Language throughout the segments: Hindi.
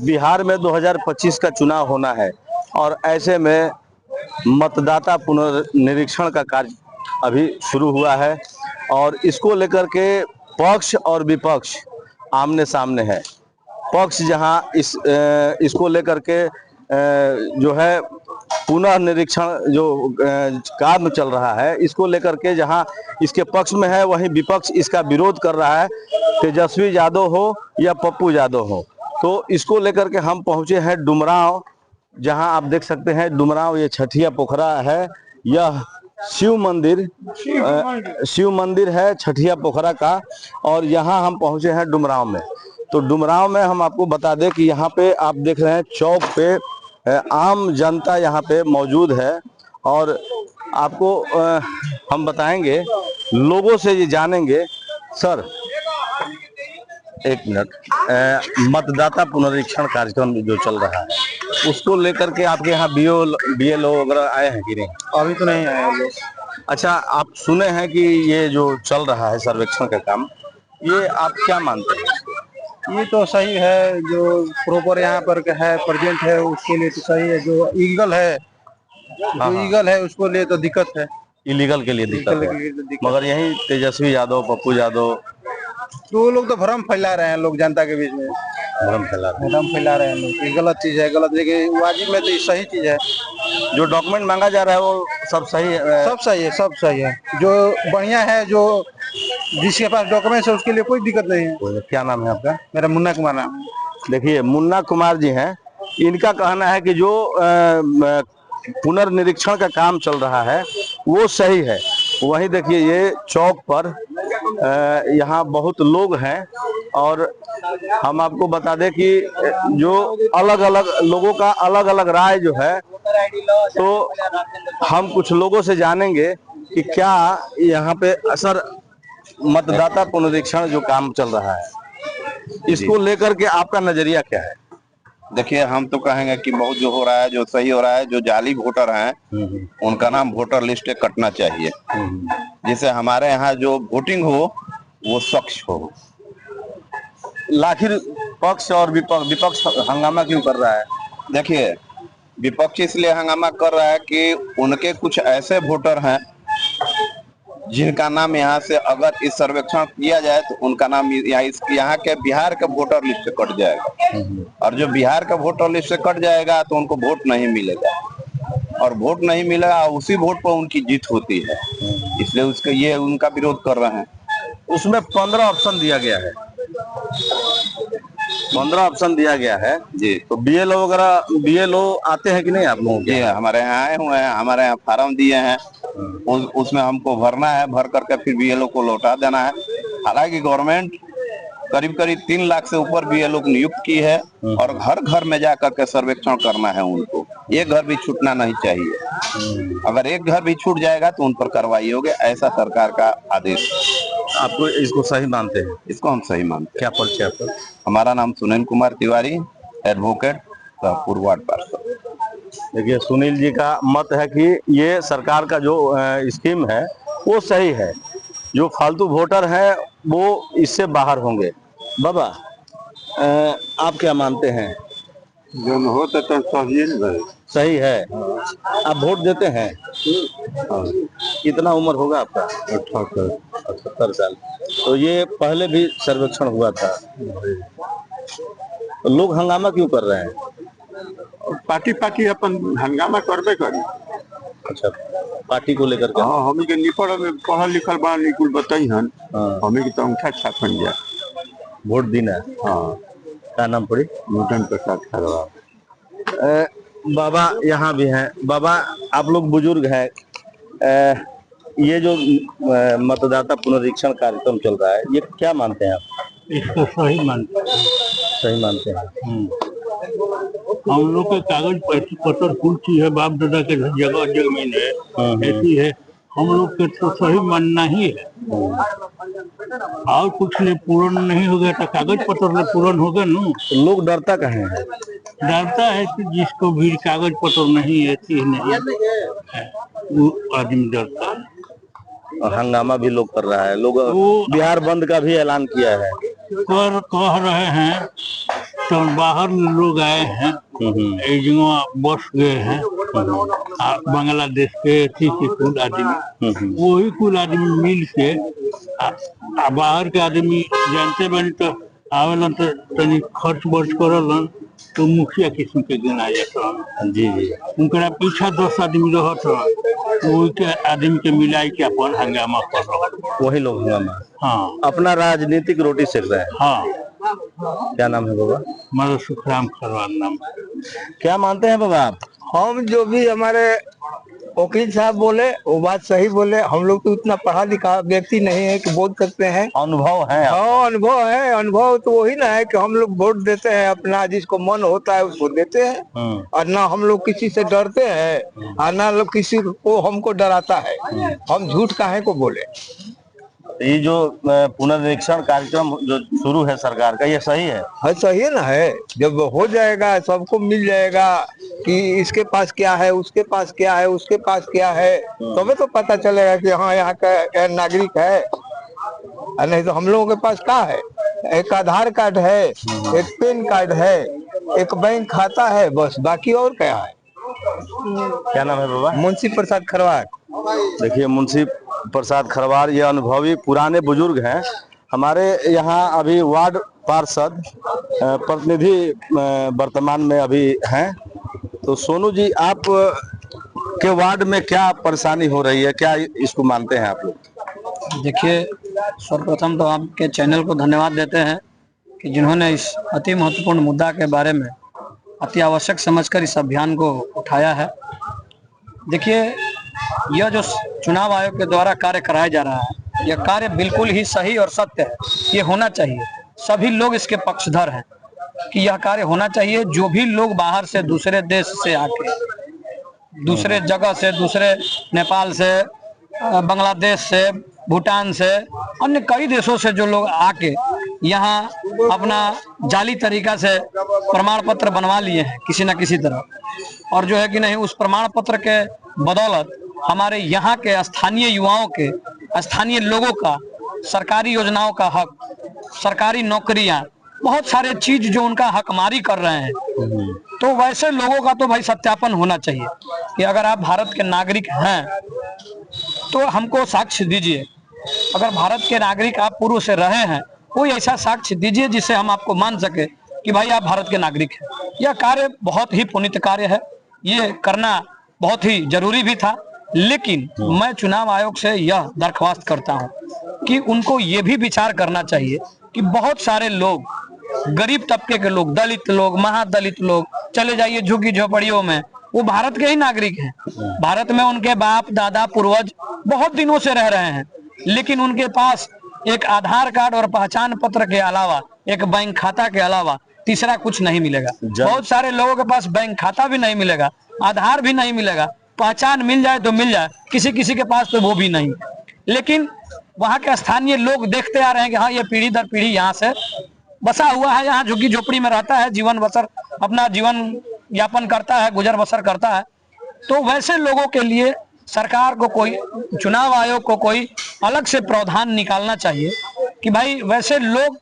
बिहार में 2025 का चुनाव होना है और ऐसे में मतदाता पुनर्निरीक्षण का कार्य अभी शुरू हुआ है और इसको लेकर के पक्ष और विपक्ष आमने सामने है। पक्ष जहां इसको लेकर के जो है पुनर्निरीक्षण जो काम चल रहा है इसको लेकर के जहां इसके पक्ष में है, वहीं विपक्ष इसका विरोध कर रहा है, तेजस्वी यादव हो या पप्पू यादव हो। तो इसको लेकर के हम पहुंचे हैं डुमरांव, जहां आप देख सकते हैं डुमरांव ये छठिया पोखरा है। यह शिव मंदिर है छठिया पोखरा का और यहाँ हम पहुंचे हैं डुमरांव में। तो डुमरांव में हम आपको बता दें कि यहाँ पे आप देख रहे हैं चौक पे आम जनता यहाँ पे मौजूद है और आपको हम बताएंगे, लोगों से ये जानेंगे। सर एक मिनट, मतदाता पुनरीक्षण कार्यक्रम जो चल रहा है उसको लेकर के आपके यहाँ बीएलओ वगैरह आए हैं कि नहीं? अभी तो नहीं आए लोग। अच्छा, आप सुने हैं कि ये जो चल रहा है सर्वेक्षण का काम, ये आप क्या मानते हैं? ये तो सही है, जो प्रॉपर यहाँ पर है प्रेजेंट है उसके लिए तो सही है। जो ईगल है उसको लिए तो दिक्कत है, इलीगल के लिए दिक्कत है। मगर यही तेजस्वी यादव, पप्पू यादव, तो वो लोग तो भ्रम फैला रहे हैं, लोग जनता के बीच में भ्रम फैला रहे हैं लोग। ये गलत चीज है, गलत जगह वाजिब में तो ये सही चीज है। जो डॉक्यूमेंट मांगा जा रहा है वो सब सही है, सब सही है। जो बढ़िया है, जो जिसके पास डॉक्यूमेंट है उसके लिए कोई दिक्कत नहीं है। क्या नाम है आपका? मेरा मुन्ना कुमार नाम है। देखिए, मुन्ना कुमार जी हैं। इनका कहना है कि जो पुनर्निरीक्षण का काम चल रहा है वो सही है। वहीं देखिए ये चौक पर यहाँ बहुत लोग हैं और हम आपको बता दें कि जो अलग अलग लोगों का अलग अलग राय जो है, तो हम कुछ लोगों से जानेंगे कि क्या यहाँ पे असर मतदाता पुनरीक्षण जो काम चल रहा है इसको लेकर के आपका नजरिया क्या है? देखिए, हम तो कहेंगे कि बहुत जो हो रहा है जो सही हो रहा है। जो जाली वोटर हैं उनका नाम वोटर लिस्ट से कटना चाहिए, जिससे हमारे यहाँ जो वोटिंग हो वो स्वच्छ हो। आखिर पक्ष और विपक्ष हंगामा क्यों कर रहा है? देखिए, विपक्ष इसलिए हंगामा कर रहा है कि उनके कुछ ऐसे वोटर हैं जिनका नाम यहाँ से अगर इस सर्वेक्षण किया जाए तो उनका नाम यहाँ के बिहार के वोटर लिस्ट से कट जाएगा और जो बिहार का वोटर लिस्ट से कट जाएगा तो उनको वोट नहीं मिलेगा और वोट नहीं मिलेगा, उसी वोट पर उनकी जीत होती है। इसलिए उसके ये उनका विरोध कर रहे हैं। उसमें 15 ऑप्शन दिया गया है, 15 ऑप्शन दिया गया है जी। तो बीएलओ आते हैं कि नहीं आप लोगों के? हमारे यहाँ आए हुए हैं, हमारे यहाँ फार्म दिए हैं, उसमें हमको भरना है, भर करके फिर बीएलओ को लौटा देना है। हालांकि गवर्नमेंट करीब 3 लाख से ऊपर बीएलओ को नियुक्त की है और घर घर में जाकर के सर्वेक्षण करना है उनको। एक घर भी छूटना नहीं चाहिए। अगर एक घर भी छूट जाएगा तो उन पर कार्रवाई होगी, ऐसा सरकार का आदेश। आपको इसको सही मानते हैं? इसको हम सही मानते हैं। क्या परिचय आपका? हमारा नाम सुनील कुमार तिवारी, एडवोकेट, पूर्व वार्ड पार्षद। देखिए, सुनील जी का मत है कि ये सरकार का जो स्कीम है वो सही है, जो फालतू वोटर हैं वो इससे बाहर होंगे। बाबा, आप क्या मानते हैं? जो हो तो सही है। आप वोट देते हैं? कितना उम्र होगा आपका? 78 साल। तो ये पहले भी सर्वेक्षण हुआ था, तो लोग हंगामा क्यों कर रहे हैं? पार्टी अपन हंगामा करबे करी। अच्छा, पार्टी को लेकर के? हाँ, हमी के निपड़ में पढ़ल लिखल बा निकुल बताई हन। हमी के तो अंगूठा छापन जा वोट देना। हाँ, क्या नाम पड़ी? नूतन प्रसाद खरवा। बाबा यहाँ भी हैं। बाबा, आप लोग बुजुर्ग हैं, ये जो मतदाता पुनरीक्षण कार्यक्रम चल रहा है ये क्या मानते हैं आप? इसको सही मानते हैं। हम लोग के कागज पत्र कुल चीज है, बाप दादा के जगह जमीन है, ऐसी है। हम लोग के तो सही मानना ही है और कुछ ले पूर्ण नहीं हो गया तो कागज पत्र ले पूर्ण हो गया ना। तो लोग डरता कहे हैं? डरता है कि जिसको भी कागज पत्र नहीं है, चीज नहीं है, वो आदमी डरता है। और हंगामा भी लोग कर रहा है। लोग बिहार बंद का भी ऐलान किया है। कह रहे हैं तो बाहर लोग आए हैं, बस गए हैं बांग्लादेश के कुल आदमी, वही कुल आदमी मिल के बाहर के आदमी जानते बनी तो आवेलन तो तनी खर्च बर्च करलन तो मुखिया किस्म के गिना जाता। जी जी। उनका पीछा 10 आदमी रहत, वही के आदमी के मिलाई के अपन हंगामा कर रहा। वही लोग हंगामा, हाँ, अपना राजनीतिक रोटी सेक रहे हैं। हाँ। क्या नाम है बाबा? मेरा सुखराम खरवान नाम। क्या मानते हैं बाबा आप? हम जो भी हमारे वकील साहब बोले वो बात सही बोले। हम लोग तो उतना पढ़ा लिखा व्यक्ति नहीं है कि बोल सकते हैं। अनुभव है? हाँ, अनुभव है। अनुभव तो वही ना है कि हम लोग वोट देते हैं, अपना जिसको मन होता है उसको देते हैं, और ना हम लोग किसी से डरते हैं और ना लोग किसी को हमको डराता है। हम झूठ काहे को बोले। ये जो पुनर्निरीक्षण कार्यक्रम जो शुरू है सरकार का, ये सही है? हाँ, सही है ना। है जब हो जाएगा सबको मिल जाएगा कि इसके पास क्या है, उसके पास क्या है, उसके पास क्या है, तभी तो पता चलेगा कि हाँ यहाँ का नागरिक है। नहीं तो हम लोगों के पास क्या है? एक आधार कार्ड है, एक पैन कार्ड है, एक बैंक खाता है, बस। बाकी और क्या है? क्या नाम है बाबा? मुंशी प्रसाद खरवार। देखिए, मुंशी प्रसाद खरवार ये अनुभवी पुराने बुजुर्ग हैं। हमारे यहाँ अभी वार्ड पार्षद प्रतिनिधि वर्तमान में अभी हैं। तो सोनू जी, आप के वार्ड में क्या परेशानी हो रही है, क्या इसको मानते हैं आप लोग? देखिए, सर्वप्रथम तो आपके चैनल को धन्यवाद देते हैं कि जिन्होंने इस अति महत्वपूर्ण मुद्दा के बारे में अति आवश्यक समझकर इस अभियान को उठाया है। देखिए, यह जो चुनाव आयोग के द्वारा कार्य कराया जा रहा है, यह कार्य बिल्कुल ही सही और सत्य है। ये होना चाहिए, सभी लोग इसके पक्षधर हैं कि यह कार्य होना चाहिए। जो भी लोग बाहर से, दूसरे देश से आके, दूसरे जगह से, दूसरे नेपाल से, बांग्लादेश से, भूटान से, अन्य कई देशों से जो लोग आके यहाँ अपना जाली तरीका से प्रमाण पत्र बनवा लिए हैं किसी न किसी तरह, और जो है कि नहीं, उस प्रमाण पत्र के बदौलत हमारे यहाँ के स्थानीय युवाओं के, स्थानीय लोगों का सरकारी योजनाओं का हक, सरकारी नौकरियां, बहुत सारे चीज जो उनका हकमारी कर रहे हैं, तो वैसे लोगों का तो भाई सत्यापन होना चाहिए कि अगर आप भारत के नागरिक हैं तो हमको साक्ष्य दीजिए। अगर भारत के नागरिक आप पूर्व से रहे हैं, कोई ऐसा साक्ष्य दीजिए जिससे हम आपको मान सके कि भाई आप भारत के नागरिक हैं। यह कार्य बहुत ही पुनीत कार्य है, ये करना बहुत ही जरूरी भी था। लेकिन मैं चुनाव आयोग से यह दरख्वास्त करता हूं कि उनको ये भी विचार करना चाहिए कि बहुत सारे लोग, गरीब तबके के लोग, दलित लोग, महादलित लोग, चले जाइए झुग्गी झोपड़ियों में, वो भारत के ही नागरिक हैं। भारत में उनके बाप दादा पूर्वज बहुत दिनों से रह रहे हैं, लेकिन उनके पास एक आधार कार्ड और पहचान पत्र के अलावा, एक बैंक खाता के अलावा तीसरा कुछ नहीं मिलेगा। बहुत सारे लोगों के पास बैंक खाता भी नहीं मिलेगा, आधार भी नहीं मिलेगा, पहचान मिल जाए तो मिल जाए, किसी किसी के पास तो वो भी नहीं। लेकिन वहाँ के स्थानीय लोग देखते आ रहे हैं कि हाँ, ये पीढ़ी दर पीढ़ी यहाँ से बसा हुआ है, यहाँ झुग्गी झोपड़ी में रहता है, जीवन बसर, अपना जीवन यापन करता है, गुजर बसर करता है। तो वैसे लोगों के लिए सरकार को, कोई चुनाव आयोग को कोई अलग से प्रावधान निकालना चाहिए कि भाई वैसे लोग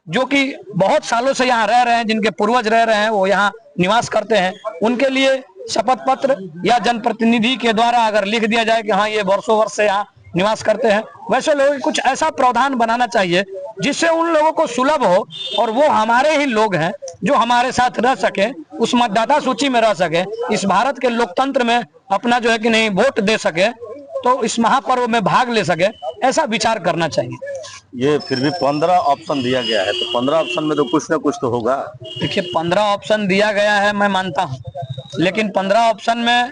जो कि बहुत सालों से यहाँ रह रहे हैं, जिनके पूर्वज रह रहे हैं, वो यहाँ निवास करते हैं, उनके लिए शपथ पत्र या जनप्रतिनिधि के द्वारा अगर लिख दिया जाए कि हाँ, ये वर्षों वर्ष से यहाँ निवास करते हैं, वैसे लोगों कुछ ऐसा प्रावधान बनाना चाहिए जिससे उन लोगों को सुलभ हो और वो हमारे ही लोग हैं, जो हमारे साथ रह सके, उस मतदाता सूची में रह सके, इस भारत के लोकतंत्र में अपना जो है कि नहीं वोट दे सके, तो इस महापर्व में भाग ले सके। ऐसा विचार करना चाहिए। ये फिर भी 15 ऑप्शन दिया गया है, तो 15 ऑप्शन में तो कुछ ना कुछ तो होगा। देखिए, 15 ऑप्शन दिया गया है, मैं मानता हूँ, लेकिन 15 ऑप्शन में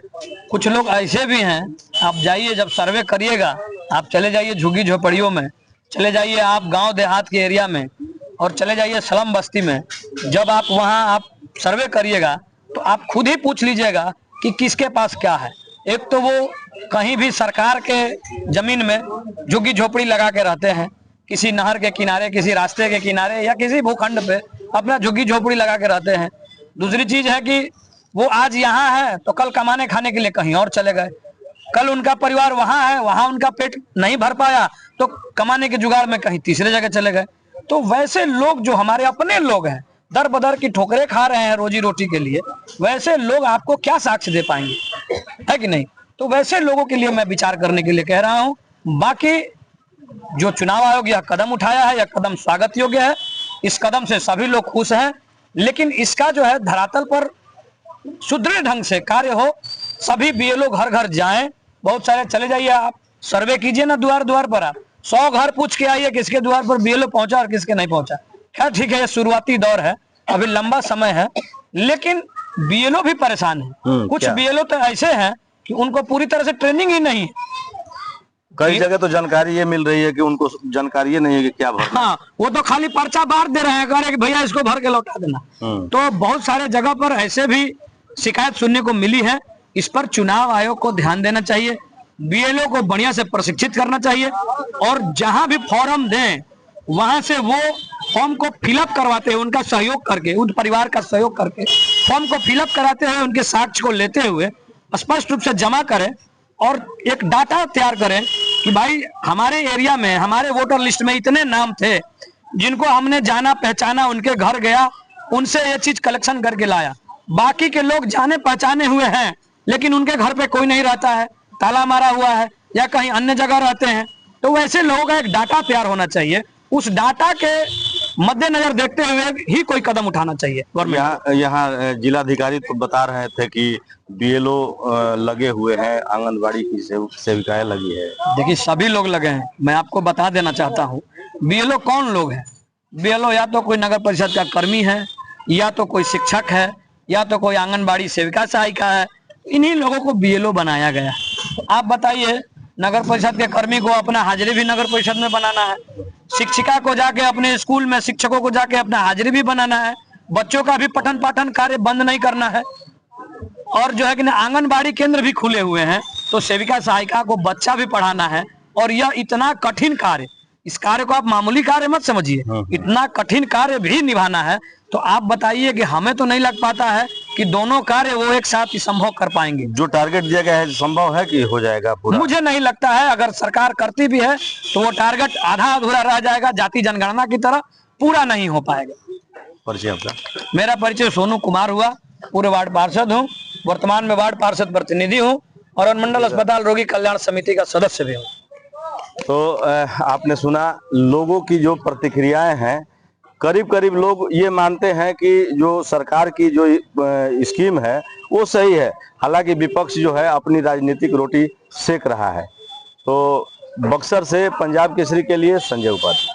कुछ लोग ऐसे भी हैं, आप जाइए, जब सर्वे करिएगा, आप चले जाइए झुग्गी झोपड़ियों में, चले जाइए आप गांव देहात के एरिया में, और चले जाइए स्लम बस्ती में। जब आप वहां आप सर्वे करिएगा तो आप खुद ही पूछ लीजिएगा कि किसके पास क्या है। एक तो वो कहीं भी सरकार के जमीन में झुग्गी झोपड़ी लगा के रहते हैं, किसी नहर के किनारे, किसी रास्ते के किनारे या किसी भूखंड पे अपना झुग्गी झोपड़ी लगा के रहते हैं। दूसरी चीज है कि वो आज यहाँ है तो कल कमाने खाने के लिए कहीं और चले गए, कल उनका परिवार वहां है, वहां उनका पेट नहीं भर पाया तो कमाने के जुगाड़ में कहीं तीसरे जगह चले गए। तो वैसे लोग जो हमारे अपने लोग हैं, दर बदर की ठोकरें खा रहे हैं रोजी रोटी के लिए, वैसे लोग आपको क्या साक्ष्य दे पाएंगे, है कि नहीं? तो वैसे लोगों के लिए मैं विचार करने के लिए कह रहा हूं। बाकी जो चुनाव आयोग यह कदम उठाया है, यह कदम स्वागत योग्य है। इस कदम से सभी लोग खुश हैं, लेकिन इसका जो है धरातल पर सुदृढ़ ढंग से कार्य हो। सभी बीएलओ घर घर जाएं, बहुत सारे चले जाइए, आप सर्वे कीजिए ना द्वार द्वार पर, आप 100 घर पूछ के आइए किसके द्वार पर बीएलओ पहुंचा और किसके नहीं पहुंचा। खैर ठीक है, ये शुरुआती दौर है, अभी लंबा समय है, लेकिन बीएलओ भी परेशान है। कुछ बीएलओ तो ऐसे हैं कि उनको पूरी तरह से ट्रेनिंग ही नहीं है। कई जगह तो जानकारी ये मिल रही है कि उनको जानकारी नहीं है कि क्या भरना। हाँ, वो तो खाली पर्चा बांट दे रहे हैं, कह रहे कि भैया इसको भर के लौटा देना। तो बहुत सारे जगह पर ऐसे भी शिकायत सुनने को मिली है। इस पर चुनाव आयोग को ध्यान देना चाहिए, बीएलओ को बढ़िया से प्रशिक्षित करना चाहिए, और जहां भी फॉर्म दें वहां से वो फॉर्म को फिलअप करवाते हैं, उनका सहयोग करके, उन परिवार का सहयोग करके फॉर्म को फिलअप कराते हैं, उनके साक्ष्य को लेते हुए स्पष्ट रूप से जमा करें और एक डाटा तैयार करें कि भाई हमारे एरिया में, हमारे वोटर लिस्ट में इतने नाम थे जिनको हमने जाना पहचाना, उनके घर गया, उनसे ये चीज कलेक्शन करके लाया। बाकी के लोग जाने पहचाने हुए हैं लेकिन उनके घर पे कोई नहीं रहता है, ताला मारा हुआ है या कहीं अन्य जगह रहते हैं, तो वैसे लोगों का एक डाटा तैयार होना चाहिए। उस डाटा के मद्देनजर देखते हुए ही कोई कदम उठाना चाहिए। यहाँ जिलाधिकारी तो बता रहे थे कि बीएलओ लगे हुए हैं, आंगनबाड़ी की सेविकाएं लगी है। देखिए सभी लोग लगे हैं, मैं आपको बता देना चाहता हूँ बीएलओ कौन लोग हैं। बीएलओ या तो कोई नगर परिषद का कर्मी है, या तो कोई शिक्षक है, या तो कोई आंगनबाड़ी सेविका सहायिका है, इन्हीं लोगों को बीएलओ बनाया गया है। तो आप बताइए, नगर परिषद के कर्मी को अपना हाजिरी भी नगर परिषद में बनाना है, शिक्षिका को जाके अपने स्कूल में, शिक्षकों को जाके अपना हाजिरी भी बनाना है, बच्चों का भी पठन पाठन कार्य बंद नहीं करना है, और जो है कि आंगनबाड़ी केंद्र भी खुले हुए हैं, तो सेविका सहायिका को बच्चा भी पढ़ाना है। और यह इतना कठिन कार्य, इस कार्य को आप मामूली कार्य मत समझिए, इतना कठिन कार्य भी निभाना है। तो आप बताइए कि हमें तो नहीं लग पाता है कि दोनों कार्य वो एक साथ ही संभव कर पाएंगे। जो टारगेट दिया गया है संभव है कि हो जाएगा पूरा? मुझे नहीं लगता है। अगर सरकार करती भी है तो वो टारगेट आधा अधूरा रह जाएगा, जाति जनगणना की तरह पूरा नहीं हो पाएगा। परिचय आपका? मेरा परिचय सोनू कुमार हुआ, पूरे वार्ड पार्षद हूँ, वर्तमान में वार्ड पार्षद प्रतिनिधि हूँ और अनुमंडल अस्पताल रोगी कल्याण समिति का सदस्य भी हूँ। तो आपने सुना लोगों की जो प्रतिक्रियाएं हैं। करीब करीब लोग ये मानते हैं कि जो सरकार की जो स्कीम है वो सही है, हालांकि विपक्ष जो है अपनी राजनीतिक रोटी सेक रहा है। तो बक्सर से पंजाब केसरी के लिए संजय उपाध्याय।